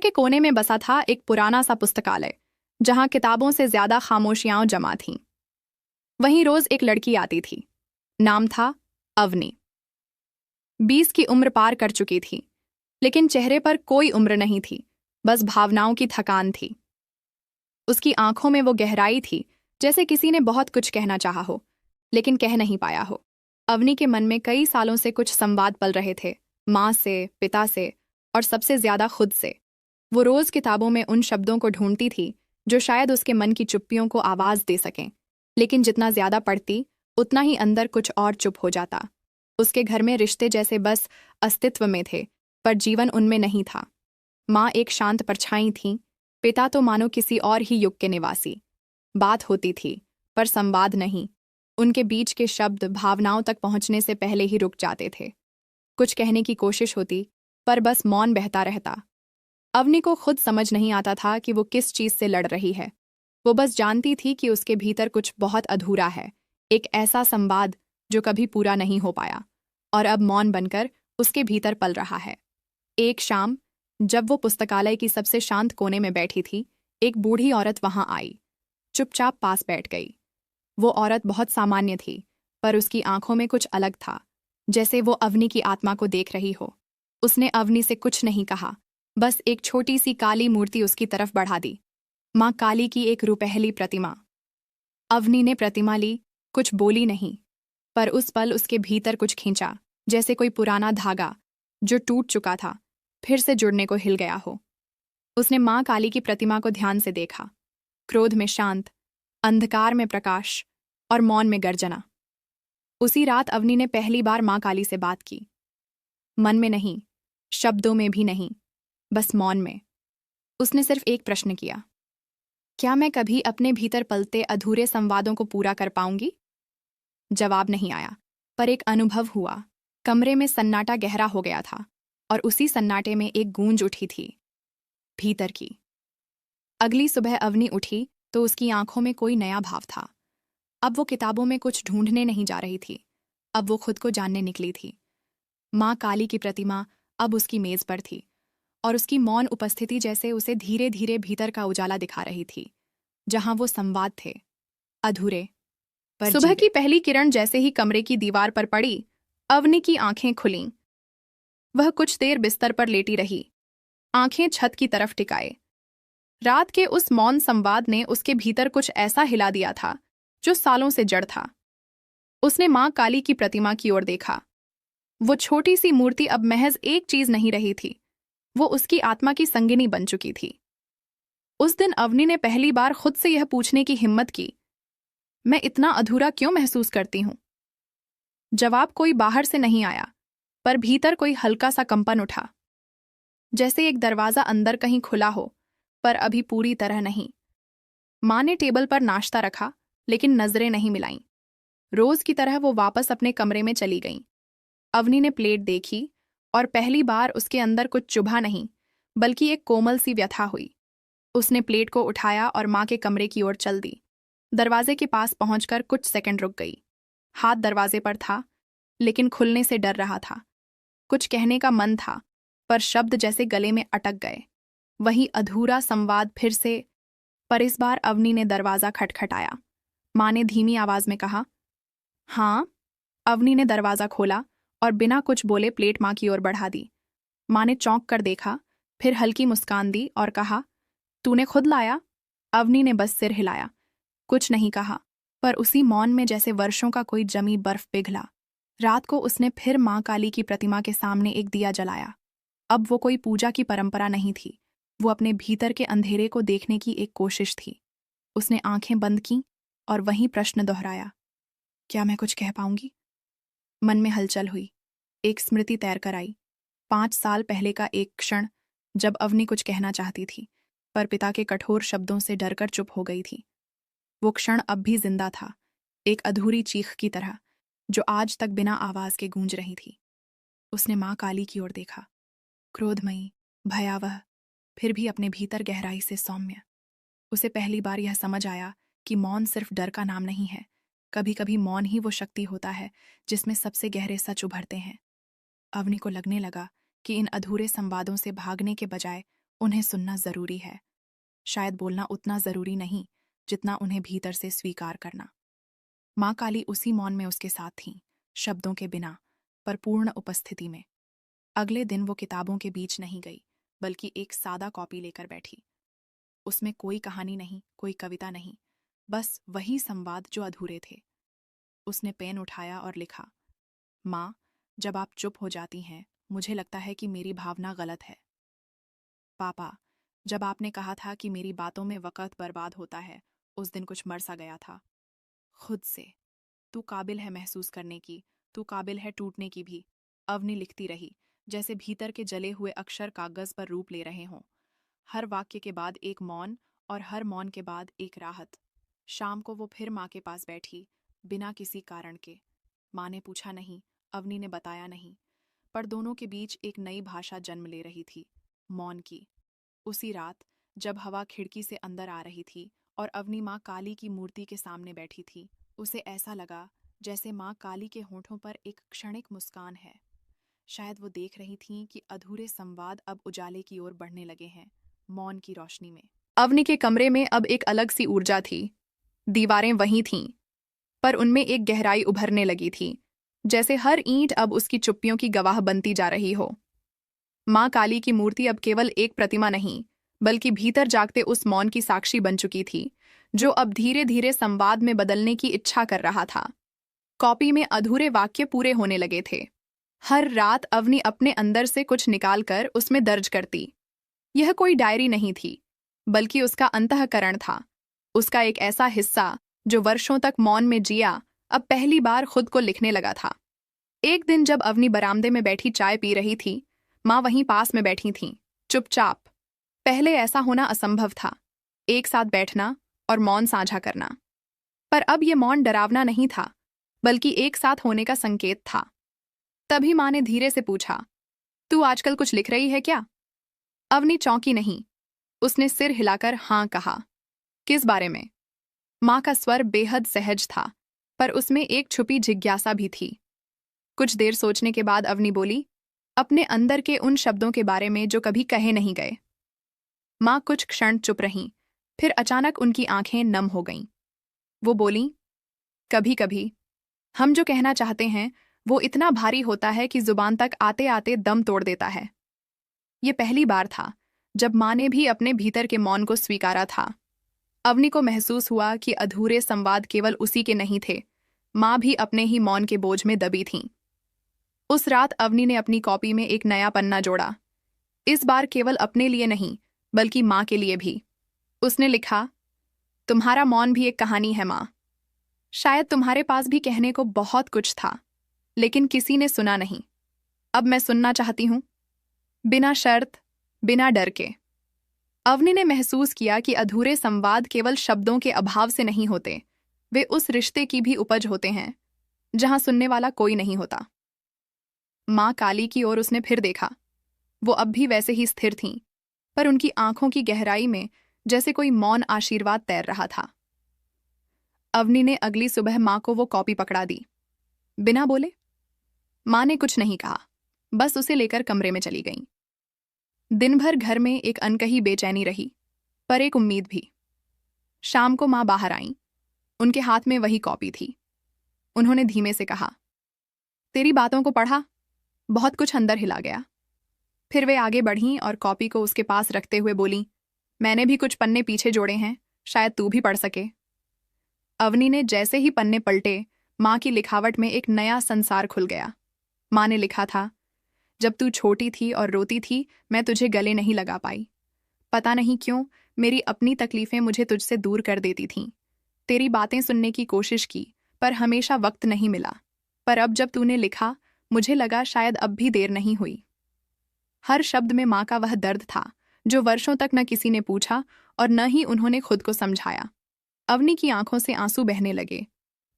के कोने में बसा था एक पुराना सा पुस्तकालय, जहां किताबों से ज्यादा खामोशियां जमा थीं। वहीं रोज एक लड़की आती थी। नाम था अवनी। 20 की उम्र पार कर चुकी थी, लेकिन चेहरे पर कोई उम्र नहीं थी, बस भावनाओं की थकान थी। उसकी आंखों में वो गहराई थी, जैसे किसी ने बहुत कुछ कहना चाहा हो, लेकिन कह नहीं पाया हो। अवनी के मन में कई सालों से कुछ संवाद पल रहे थे, माँ से, पिता से, और सबसे ज्यादा खुद से। वो रोज किताबों में उन शब्दों को ढूंढती थी जो शायद उसके मन की चुप्पियों को आवाज दे सकें, लेकिन जितना ज्यादा पढ़ती उतना ही अंदर कुछ और चुप हो जाता। उसके घर में रिश्ते जैसे बस अस्तित्व में थे, पर जीवन उनमें नहीं था। माँ एक शांत परछाई थी, पिता तो मानो किसी और ही युग के निवासी। बात होती थी, पर संवाद नहीं। उनके बीच के शब्द भावनाओं तक पहुंचने से पहले ही रुक जाते थे। कुछ कहने की कोशिश होती, पर बस मौन बहता रहता। अवनी को खुद समझ नहीं आता था कि वो किस चीज से लड़ रही है। वो बस जानती थी कि उसके भीतर कुछ बहुत अधूरा है, एक ऐसा संवाद जो कभी पूरा नहीं हो पाया, और अब मौन बनकर उसके भीतर पल रहा है। एक शाम, जब वो पुस्तकालय की सबसे शांत कोने में बैठी थी, एक बूढ़ी औरत वहां आई। चुपचाप पास बैठ गई। वो औरत बहुत सामान्य थी, पर उसकी आंखों में कुछ अलग था, जैसे वो अवनी की आत्मा को देख रही हो। उसने अवनी से कुछ नहीं कहा, बस एक छोटी सी काली मूर्ति उसकी तरफ बढ़ा दी। माँ काली की एक रुपहली प्रतिमा। अवनी ने प्रतिमा ली, कुछ बोली नहीं, पर उस पल उसके भीतर कुछ खींचा, जैसे कोई पुराना धागा जो टूट चुका था फिर से जुड़ने को हिल गया हो। उसने माँ काली की प्रतिमा को ध्यान से देखा। क्रोध में शांत, अंधकार में प्रकाश, और मौन में गर्जना। उसी रात अवनी ने पहली बार माँ काली से बात की। मन में नहीं, शब्दों में भी नहीं, बस मौन में। उसने सिर्फ एक प्रश्न किया, क्या मैं कभी अपने भीतर पलते अधूरे संवादों को पूरा कर पाऊंगी? जवाब नहीं आया, पर एक अनुभव हुआ। कमरे में सन्नाटा गहरा हो गया था, और उसी सन्नाटे में एक गूंज उठी थी, भीतर की। अगली सुबह अवनी उठी तो उसकी आंखों में कोई नया भाव था। अब वो किताबों में कुछ ढूंढने नहीं जा रही थी, अब वो खुद को जानने निकली थी। माँ काली की प्रतिमा अब उसकी मेज पर थी, और उसकी मौन उपस्थिति जैसे उसे धीरे धीरे भीतर का उजाला दिखा रही थी, जहां वो संवाद थे, अधूरे पर सुबह की पहली किरण जैसे ही कमरे की दीवार पर पड़ी, अवनी की आंखें खुलीं। वह कुछ देर बिस्तर पर लेटी रही, आंखें छत की तरफ टिकाए। रात के उस मौन संवाद ने उसके भीतर कुछ ऐसा हिला दिया था जो सालों से जड़ था। उसने माँ काली की प्रतिमा की ओर देखा। वो छोटी सी मूर्ति अब महज एक चीज नहीं रही थी, वो उसकी आत्मा की संगिनी बन चुकी थी। उस दिन अवनी ने पहली बार खुद से यह पूछने की हिम्मत की, मैं इतना अधूरा क्यों महसूस करती हूं? जवाब कोई बाहर से नहीं आया, पर भीतर कोई हल्का सा कंपन उठा, जैसे एक दरवाजा अंदर कहीं खुला हो, पर अभी पूरी तरह नहीं। माँ ने टेबल पर नाश्ता रखा, लेकिन नजरें नहीं मिलाईं। रोज की तरह वो वापस अपने कमरे में चली गईं। अवनी ने प्लेट देखी, और पहली बार उसके अंदर कुछ चुभा नहीं, बल्कि एक कोमल सी व्यथा हुई। उसने प्लेट को उठाया और माँ के कमरे की ओर चल दी। दरवाजे के पास पहुंचकर कुछ सेकंड रुक गई। हाथ दरवाजे पर था, लेकिन खुलने से डर रहा था। कुछ कहने का मन था, पर शब्द जैसे गले में अटक गए। वही अधूरा संवाद फिर से, पर इस बार अवनी ने दरवाजा खटखटाया। माँ ने धीमी आवाज में कहा, हाँ। अवनी ने दरवाजा खोला और बिना कुछ बोले प्लेट माँ की ओर बढ़ा दी। माँ ने चौंक कर देखा, फिर हल्की मुस्कान दी और कहा, तूने खुद लाया? अवनी ने बस सिर हिलाया, कुछ नहीं कहा, पर उसी मौन में जैसे वर्षों का कोई जमी बर्फ पिघला। रात को उसने फिर माँ काली की प्रतिमा के सामने एक दिया जलाया। अब वो कोई पूजा की परंपरा नहीं थी, वो अपने भीतर के अंधेरे को देखने की एक कोशिश थी। उसने आंखें बंद कीं और वहीं प्रश्न दोहराया, क्या मैं कुछ कह पाऊंगी? मन में हलचल हुई। एक स्मृति तैर कर आई। 5 साल पहले का एक क्षण, जब अवनी कुछ कहना चाहती थी, पर पिता के कठोर शब्दों से डरकर चुप हो गई थी। वो क्षण अब भी जिंदा था, एक अधूरी चीख की तरह, जो आज तक बिना आवाज के गूंज रही थी। उसने माँ काली की ओर देखा, क्रोधमयी, भयावह, फिर भी अपने भीतर गहराई से सौम्य। उसे पहली बार यह समझ आया कि मौन सिर्फ डर का नाम नहीं है। कभी कभी मौन ही वो शक्ति होता है जिसमें सबसे गहरे सच उभरते हैं। अवनी को लगने लगा कि इन अधूरे संवादों से भागने के बजाय उन्हें सुनना जरूरी है, शायद बोलना उतना जरूरी नहीं जितना उन्हें भीतर से स्वीकार करना। माँ काली उसी मौन में उसके साथ थीं, शब्दों के बिना, पर पूर्ण उपस्थिति में। अगले दिन वो किताबों के बीच नहीं गई, बल्कि एक सादा कॉपी लेकर बैठी। उसमें कोई कहानी नहीं, कोई कविता नहीं, बस वही संवाद जो अधूरे थे। उसने पेन उठाया और लिखा, माँ, जब आप चुप हो जाती हैं, मुझे लगता है कि मेरी भावना गलत है। पापा, जब आपने कहा था कि मेरी बातों में वक़्त बर्बाद होता है, उस दिन कुछ मर सा गया था। खुद से। तू काबिल है महसूस करने की, तू काबिल है टूटने की भी। अवनी लिखती रही, जैसे भीतर के जले हुए अक्षर कागज पर रूप ले रहे हों। हर वाक्य के बाद एक मौन, और हर मौन के बाद एक राहत। शाम को वो फिर माँ के पास बैठी, बिना किसी कारण के। माँ ने पूछा नहीं, अवनी ने बताया नहीं, पर दोनों के बीच एक नई भाषा जन्म ले रही थी, मौन की। उसी रात, जब हवा खिड़की से अंदर आ रही थी और अवनी माँ काली की मूर्ति के सामने बैठी थी, उसे ऐसा लगा जैसे माँ काली के होठों पर एक क्षणिक मुस्कान है। शायद वो देख रही थीं कि अधूरे संवाद अब उजाले की ओर बढ़ने लगे हैं, मौन की रोशनी में। अवनी के कमरे में अब एक अलग सी ऊर्जा थी। दीवारें वहीं थीं, पर उनमें एक गहराई उभरने लगी थी, जैसे हर ईंट अब उसकी चुप्पियों की गवाह बनती जा रही हो। माँ काली की मूर्ति अब केवल एक प्रतिमा नहीं, बल्कि भीतर जागते उस मौन की साक्षी बन चुकी थी, जो अब धीरे धीरे संवाद में बदलने की इच्छा कर रहा था। कॉपी में अधूरे वाक्य पूरे होने लगे थे। हर रात अवनी अपने अंदर से कुछ निकालकर उसमें दर्ज करती। यह कोई डायरी नहीं थी, बल्कि उसका अंतःकरण था, उसका एक ऐसा हिस्सा जो वर्षों तक मौन में जिया, अब पहली बार खुद को लिखने लगा था। एक दिन जब अवनी बरामदे में बैठी चाय पी रही थी, माँ वहीं पास में बैठी थीं, चुपचाप। पहले ऐसा होना असंभव था, एक साथ बैठना और मौन साझा करना। पर अब ये मौन डरावना नहीं था, बल्कि एक साथ होने का संकेत था। तभी माँ ने धीरे से पूछा, तू आजकल कुछ लिख रही है क्या? अवनी चौंकी नहीं, उसने सिर हिलाकर हाँ कहा। किस बारे में? माँ का स्वर बेहद सहज था, पर उसमें एक छुपी जिज्ञासा भी थी। कुछ देर सोचने के बाद अवनी बोली, अपने अंदर के उन शब्दों के बारे में जो कभी कहे नहीं गए। माँ कुछ क्षण चुप रहीं, फिर अचानक उनकी आंखें नम हो गईं। वो बोली, कभी कभी हम जो कहना चाहते हैं वो इतना भारी होता है कि जुबान तक आते आते दम तोड़ देता है। ये पहली बार था जब माँ ने भी अपने भीतर के मौन को स्वीकारा था। अवनी को महसूस हुआ कि अधूरे संवाद केवल उसी के नहीं थे, माँ भी अपने ही मौन के बोझ में दबी थीं। उस रात अवनी ने अपनी कॉपी में एक नया पन्ना जोड़ा, इस बार केवल अपने लिए नहीं, बल्कि माँ के लिए भी। उसने लिखा, तुम्हारा मौन भी एक कहानी है माँ। शायद तुम्हारे पास भी कहने को बहुत कुछ था, लेकिन किसी ने सुना नहीं। अब मैं सुनना चाहती हूँ, बिना शर्त, बिना डर के। अवनी ने महसूस किया कि अधूरे संवाद केवल शब्दों के अभाव से नहीं होते, वे उस रिश्ते की भी उपज होते हैं जहां सुनने वाला कोई नहीं होता। माँ काली की ओर उसने फिर देखा। वो अब भी वैसे ही स्थिर थीं, पर उनकी आंखों की गहराई में जैसे कोई मौन आशीर्वाद तैर रहा था। अवनी ने अगली सुबह माँ को वो कॉपी पकड़ा दी, बिना बोले। माँ ने कुछ नहीं कहा, बस उसे लेकर कमरे में चली गईं। दिन भर घर में एक अनकही बेचैनी रही, पर एक उम्मीद भी। शाम को माँ बाहर आईं, उनके हाथ में वही कॉपी थी। उन्होंने धीमे से कहा, तेरी बातों को पढ़ा, बहुत कुछ अंदर हिला गया। फिर वे आगे बढ़ीं और कॉपी को उसके पास रखते हुए बोलीं, मैंने भी कुछ पन्ने पीछे जोड़े हैं, शायद तू भी पढ़ सके। अवनी ने जैसे ही पन्ने पलटे, माँ की लिखावट में एक नया संसार खुल गया। माँ ने लिखा था, जब तू छोटी थी और रोती थी, मैं तुझे गले नहीं लगा पाई। पता नहीं क्यों, मेरी अपनी तकलीफें मुझे तुझसे दूर कर देती थीं। तेरी बातें सुनने की कोशिश की, पर हमेशा वक्त नहीं मिला। पर अब जब तूने लिखा, मुझे लगा शायद अब भी देर नहीं हुई। हर शब्द में माँ का वह दर्द था जो वर्षों तक न किसी ने पूछा और न ही उन्होंने खुद को समझाया। अवनी की आंखों से आंसू बहने लगे,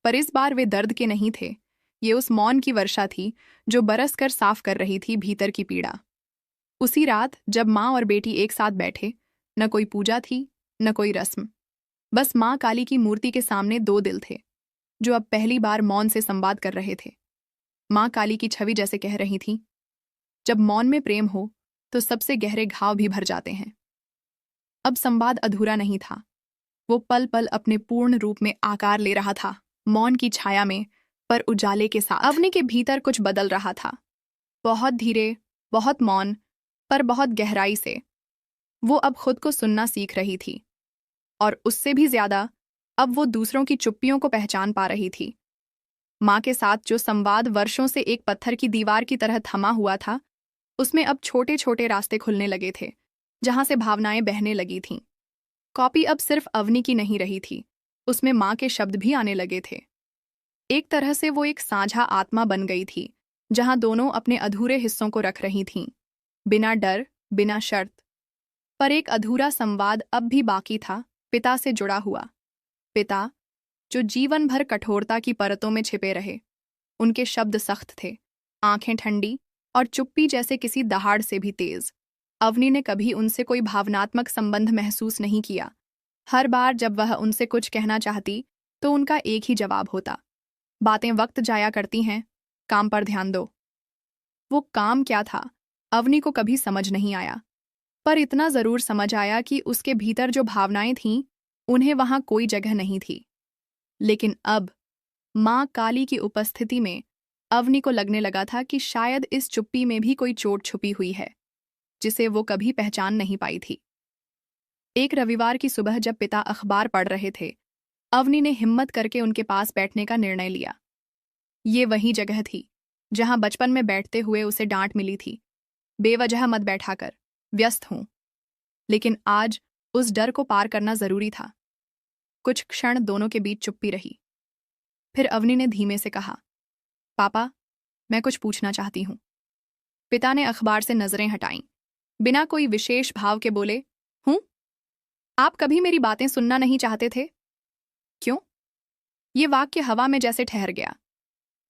पर इस बार वे दर्द के नहीं थे। ये उस मौन की वर्षा थी जो बरस कर साफ कर रही थी भीतर की पीड़ा। उसी रात जब माँ और बेटी एक साथ बैठे, न कोई पूजा थी, न कोई रस्म, बस माँ काली की मूर्ति के सामने दो दिल थे जो अब पहली बार मौन से संवाद कर रहे थे। माँ काली की छवि जैसे कह रही थी, जब मौन में प्रेम हो तो सबसे गहरे घाव भी भर जाते हैं। अब संवाद अधूरा नहीं था। वो पल पल अपने पूर्ण रूप में आकार ले रहा था, मौन की छाया में, पर उजाले के साथ। अवनी के भीतर कुछ बदल रहा था, बहुत धीरे, बहुत मौन, पर बहुत गहराई से। वो अब खुद को सुनना सीख रही थी, और उससे भी ज्यादा अब वो दूसरों की चुप्पियों को पहचान पा रही थी। माँ के साथ जो संवाद वर्षों से एक पत्थर की दीवार की तरह थमा हुआ था, उसमें अब छोटे छोटे रास्ते खुलने लगे थे, जहां से भावनाएं बहने लगी थीं। कॉपी अब सिर्फ अवनी की नहीं रही थी, उसमें माँ के शब्द भी आने लगे थे। एक तरह से वो एक साझा आत्मा बन गई थी, जहां दोनों अपने अधूरे हिस्सों को रख रही थीं, बिना डर, बिना शर्त। पर एक अधूरा संवाद अब भी बाकी था, पिता से जुड़ा हुआ। पिता, जो जीवन भर कठोरता की परतों में छिपे रहे। उनके शब्द सख्त थे, आंखें ठंडी, और चुप्पी जैसे किसी दहाड़ से भी तेज। अवनी ने कभी उनसे कोई भावनात्मक संबंध महसूस नहीं किया। हर बार जब वह उनसे कुछ कहना चाहती, तो उनका एक ही जवाब होता, बातें वक्त जाया करती हैं, काम पर ध्यान दो। वो काम क्या था, अवनी को कभी समझ नहीं आया, पर इतना जरूर समझ आया कि उसके भीतर जो भावनाएं थीं, उन्हें वहां कोई जगह नहीं थी। लेकिन अब माँ काली की उपस्थिति में अवनी को लगने लगा था कि शायद इस चुप्पी में भी कोई चोट छुपी हुई है, जिसे वो कभी पहचान नहीं पाई थी। एक रविवार की सुबह जब पिता अखबार पढ़ रहे थे, अवनी ने हिम्मत करके उनके पास बैठने का निर्णय लिया। ये वही जगह थी जहां बचपन में बैठते हुए उसे डांट मिली थी, बेवजह मत बैठा कर, व्यस्त हूं। लेकिन आज उस डर को पार करना जरूरी था। कुछ क्षण दोनों के बीच चुप्पी रही। फिर अवनी ने धीमे से कहा, पापा, मैं कुछ पूछना चाहती हूं। पिता ने अखबार से नजरें हटाईं, बिना कोई विशेष भाव के बोले, हूं? आप कभी मेरी बातें सुनना नहीं चाहते थे? क्यों? ये वाक्य हवा में जैसे ठहर गया।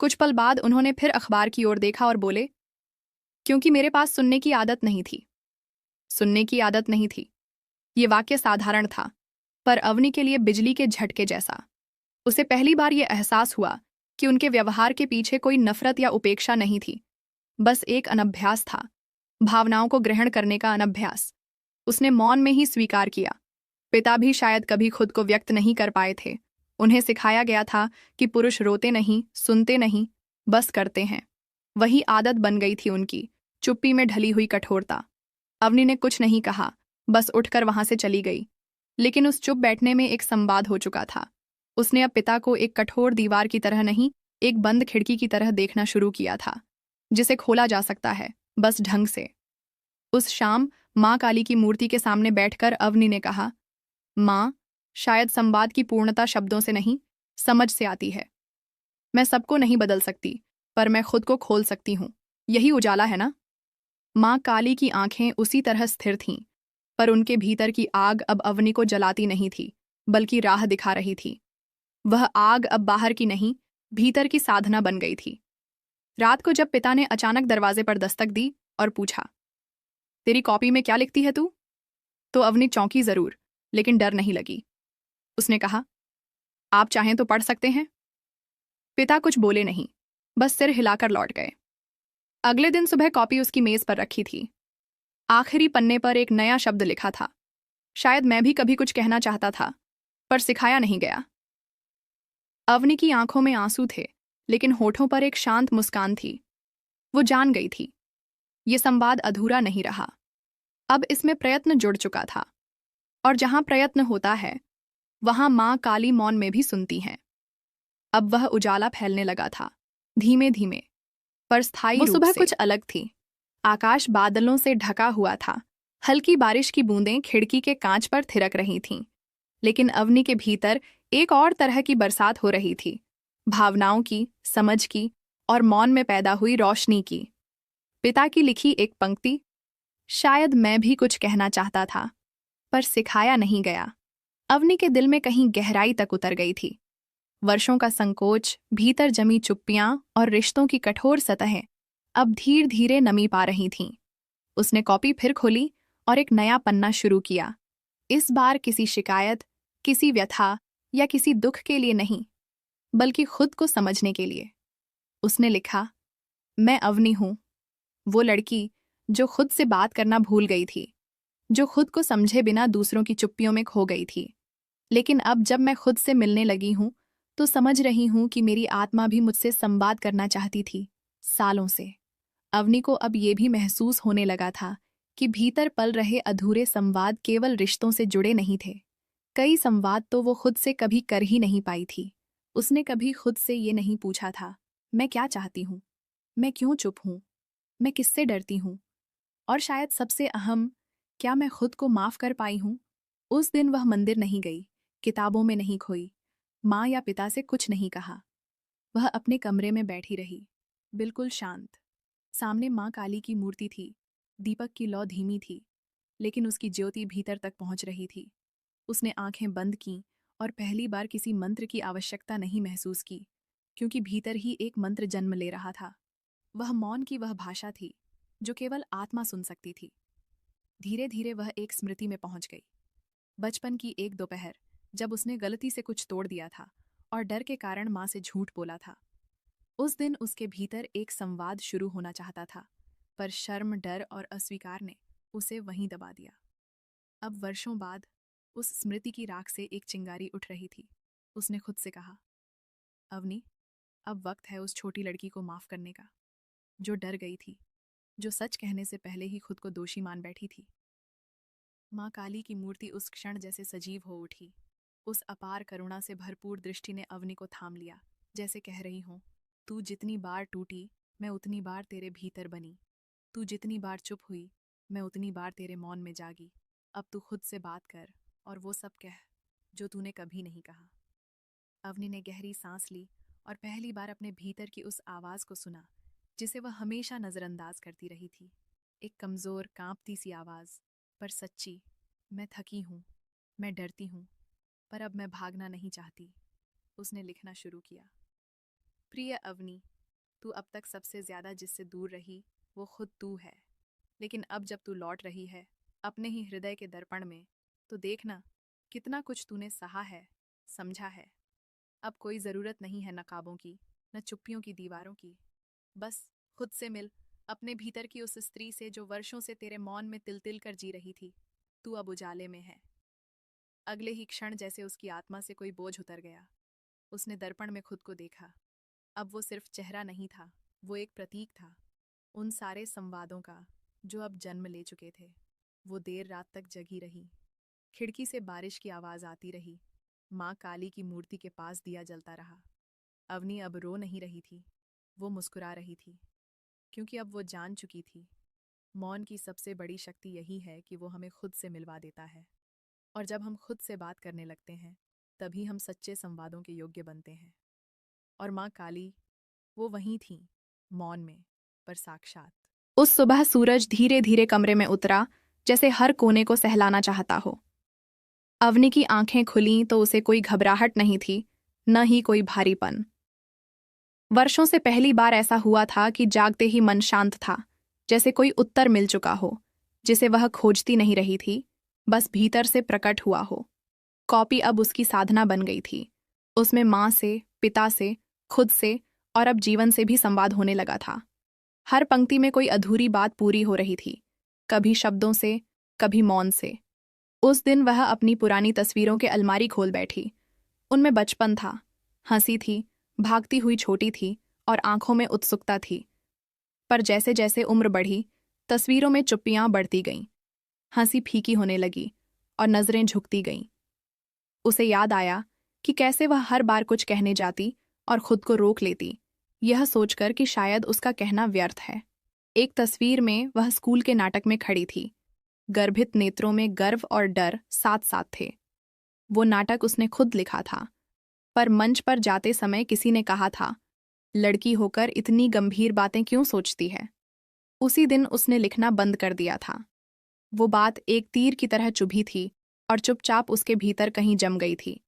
कुछ पल बाद उन्होंने फिर अखबार की ओर देखा और बोले, क्योंकि मेरे पास सुनने की आदत नहीं थी। सुनने की आदत नहीं थी। ये वाक्य साधारण था, पर अवनी के लिए बिजली के झटके जैसा। उसे पहली बार यह एहसास हुआ कि उनके व्यवहार के पीछे कोई नफरत या उपेक्षा नहीं थी, बस एक अनभ्यास था, भावनाओं को ग्रहण करने का अनभ्यास। उसने मौन में ही स्वीकार किया। पिता भी शायद कभी खुद को व्यक्त नहीं कर पाए थे। उन्हें सिखाया गया था कि पुरुष रोते नहीं, सुनते नहीं, बस करते हैं। वही आदत बन गई थी उनकी, चुप्पी में ढली हुई कठोरता। अवनी ने कुछ नहीं कहा, बस उठकर वहां से चली गई। लेकिन उस चुप बैठने में एक संवाद हो चुका था। उसने अब पिता को एक कठोर दीवार की तरह नहीं, एक बंद खिड़की की तरह देखना शुरू किया था, जिसे खोला जा सकता है, बस ढंग से। उस शाम माँ काली की मूर्ति के सामने बैठकर अवनी ने कहा, माँ, शायद संवाद की पूर्णता शब्दों से नहीं, समझ से आती है। मैं सबको नहीं बदल सकती, पर मैं खुद को खोल सकती हूँ। यही उजाला है ना? माँ काली की आंखें उसी तरह स्थिर थीं, पर उनके भीतर की आग अब अवनी को जलाती नहीं थी, बल्कि राह दिखा रही थी। वह आग अब बाहर की नहीं, भीतर की साधना बन गई थी। रात को जब पिता ने अचानक दरवाजे पर दस्तक दी और पूछा, तेरी कॉपी में क्या लिखती है तू? तो अवनी चौंकी जरूर, लेकिन डर नहीं लगी। उसने कहा, आप चाहें तो पढ़ सकते हैं। पिता कुछ बोले नहीं, बस सिर हिलाकर लौट गए। अगले दिन सुबह कॉपी उसकी मेज पर रखी थी। आखिरी पन्ने पर एक नया शब्द लिखा था। शायद मैं भी कभी कुछ कहना चाहता था, पर सिखाया नहीं गया। अवनी की आंखों में आंसू थे, लेकिन होठों पर एक शांत मुस्कान थी। वो जान गई थी, ये संवाद अधूरा नहीं रहा। अब इसमें प्रयत्न जुड़ चुका था, और जहां प्रयत्न होता है, वहां माँ काली मौन में भी सुनती हैं। अब वह उजाला फैलने लगा था, धीमे धीमे, पर स्थायी रूप से। वो सुबह कुछ अलग थी। आकाश बादलों से ढका हुआ था। हल्की बारिश की बूंदें खिड़की के कांच पर थिरक रही थीं। लेकिन अवनी के भीतर एक और तरह की बरसात हो रही थी, भावनाओं की, समझ की, और मौन में पैदा हुई रोशनी की। पिता की लिखी एक पंक्ति, शायद मैं भी कुछ कहना चाहता था, पर सिखाया नहीं गया, अवनी के दिल में कहीं गहराई तक उतर गई थी। वर्षों का संकोच, भीतर जमी चुप्पियां और रिश्तों की कठोर सतहें अब धीरे धीरे नमी पा रही थीं। उसने कॉपी फिर खोली और एक नया पन्ना शुरू किया। इस बार किसी शिकायत, किसी व्यथा या किसी दुख के लिए नहीं, बल्कि खुद को समझने के लिए। उसने लिखा, मैं अवनी हूं, वो लड़की जो खुद से बात करना भूल गई थी, जो खुद को समझे बिना दूसरों की चुप्पियों में खो गई थी। लेकिन अब जब मैं खुद से मिलने लगी हूँ तो समझ रही हूँ कि मेरी आत्मा भी मुझसे संवाद करना चाहती थी, सालों से। अवनी को अब ये भी महसूस होने लगा था कि भीतर पल रहे अधूरे संवाद केवल रिश्तों से जुड़े नहीं थे। कई संवाद तो वो खुद से कभी कर ही नहीं पाई थी। उसने कभी खुद से ये नहीं पूछा था, मैं क्या चाहती हूँ, मैं क्यों चुप हूँ, मैं किससे डरती हूँ, और शायद सबसे अहम, क्या मैं खुद को माफ कर पाई हूँ। उस दिन वह मंदिर नहीं गई, किताबों में नहीं खोई, माँ या पिता से कुछ नहीं कहा। वह अपने कमरे में बैठी रही, बिल्कुल शांत। सामने माँ काली की मूर्ति थी, दीपक की लौ धीमी थी, लेकिन उसकी ज्योति भीतर तक पहुंच रही थी। उसने आंखें बंद कीं और पहली बार किसी मंत्र की आवश्यकता नहीं महसूस की, क्योंकि भीतर ही एक मंत्र जन्म ले रहा था। वह मौन की वह भाषा थी जो केवल आत्मा सुन सकती थी। धीरे धीरे वह एक स्मृति में पहुंच गई। बचपन की एक दोपहर, जब उसने गलती से कुछ तोड़ दिया था और डर के कारण माँ से झूठ बोला था। उस दिन उसके भीतर एक संवाद शुरू होना चाहता था, पर शर्म, डर और अस्वीकार ने उसे वहीं दबा दिया। अब वर्षों बाद उस स्मृति की राख से एक चिंगारी उठ रही थी। उसने खुद से कहा, अवनी, अब वक्त है उस छोटी लड़की को माफ करने का, जो डर गई थी, जो सच कहने से पहले ही खुद को दोषी मान बैठी थी। माँ काली की मूर्ति उस क्षण जैसे सजीव हो उठी। उस अपार करुणा से भरपूर दृष्टि ने अवनी को थाम लिया, जैसे कह रही हो, तू जितनी बार टूटी, मैं उतनी बार तेरे भीतर बनी। तू जितनी बार चुप हुई, मैं उतनी बार तेरे मौन में जागी। अब तू खुद से बात कर और वो सब कह जो तूने कभी नहीं कहा। अवनी ने गहरी सांस ली और पहली बार अपने भीतर की उस आवाज को सुना जिसे वह हमेशा नजरअंदाज करती रही थी। एक कमजोर, कांपती सी आवाज, पर सच्ची। मैं थकी हूँ, मैं डरती हूँ, पर अब मैं भागना नहीं चाहती। उसने लिखना शुरू किया, प्रिय अवनी, तू अब तक सबसे ज्यादा जिससे दूर रही वो खुद तू है। लेकिन अब जब तू लौट रही है अपने ही हृदय के दर्पण में, तो देखना कितना कुछ तूने सहा है, समझा है। अब कोई जरूरत नहीं है नकाबों की, न चुप्पियों की दीवारों की। बस खुद से मिल, अपने भीतर की उस स्त्री से जो वर्षों से तेरे मौन में तिल तिल कर जी रही थी। तू अब उजाले में है। अगले ही क्षण जैसे उसकी आत्मा से कोई बोझ उतर गया। उसने दर्पण में खुद को देखा। अब वो सिर्फ चेहरा नहीं था, वो एक प्रतीक था उन सारे संवादों का जो अब जन्म ले चुके थे। वो देर रात तक जगी रही। खिड़की से बारिश की आवाज आती रही। माँ काली की मूर्ति के पास दिया जलता रहा। अवनी अब रो नहीं रही थी, वो मुस्कुरा रही थी, क्योंकि अब वो जान चुकी थी, मौन की सबसे बड़ी शक्ति यही है कि वो हमें खुद से मिलवा देता है। और जब हम खुद से बात करने लगते हैं, तभी हम सच्चे संवादों के योग्य बनते हैं। और माँ काली, वो वहीं थीं, मौन में, पर साक्षात। उस सुबह सूरज धीरे धीरे कमरे में उतरा, जैसे हर कोने को सहलाना चाहता हो। अवनी की आंखें खुलीं तो उसे कोई घबराहट नहीं थी, न ही कोई भारीपन। वर्षों से पहली बार ऐसा हुआ था कि जागते ही मन शांत था, जैसे कोई उत्तर मिल चुका हो, जिसे वह खोजती नहीं रही थी, बस भीतर से प्रकट हुआ हो। कॉपी अब उसकी साधना बन गई थी। उसमें माँ से, पिता से, खुद से और अब जीवन से भी संवाद होने लगा था। हर पंक्ति में कोई अधूरी बात पूरी हो रही थी, कभी शब्दों से, कभी मौन से। उस दिन वह अपनी पुरानी तस्वीरों के अलमारी खोल बैठी। उनमें बचपन था, हंसी थी, भागती हुई छोटी थी और आंखों में उत्सुकता थी। पर जैसे जैसे उम्र बढ़ी, तस्वीरों में चुप्पियां बढ़ती गईं, हंसी फीकी होने लगी और नजरें झुकती गईं। उसे याद आया कि कैसे वह हर बार कुछ कहने जाती और खुद को रोक लेती, यह सोचकर कि शायद उसका कहना व्यर्थ है। एक तस्वीर में वह स्कूल के नाटक में खड़ी थी। गर्भित नेत्रों में गर्व और डर साथ साथ थे। वो नाटक उसने खुद लिखा था, पर मंच पर जाते समय किसी ने कहा था, लड़की होकर इतनी गंभीर बातें क्यों सोचती है। उसी दिन उसने लिखना बंद कर दिया था। वो बात एक तीर की तरह चुभी थी और चुपचाप उसके भीतर कहीं जम गई थी।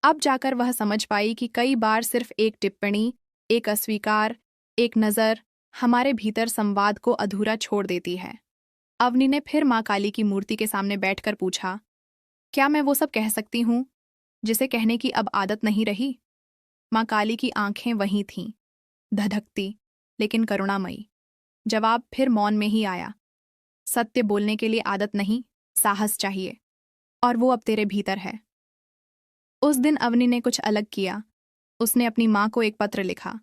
अब जाकर वह समझ पाई कि कई बार सिर्फ एक टिप्पणी, एक अस्वीकार, एक नज़र हमारे भीतर संवाद को अधूरा छोड़ देती है। अवनी ने फिर माँ काली की मूर्ति के सामने बैठकर पूछा, क्या मैं वो सब कह सकती हूँ जिसे कहने की अब आदत नहीं रही। माँ काली की आंखें वहीं थीं, धधकती लेकिन करुणामयी। जवाब फिर मौन में ही आया। सत्य बोलने के लिए आदत नहीं, साहस चाहिए, और वो अब तेरे भीतर है। उस दिन अवनी ने कुछ अलग किया। उसने अपनी माँ को एक पत्र लिखा।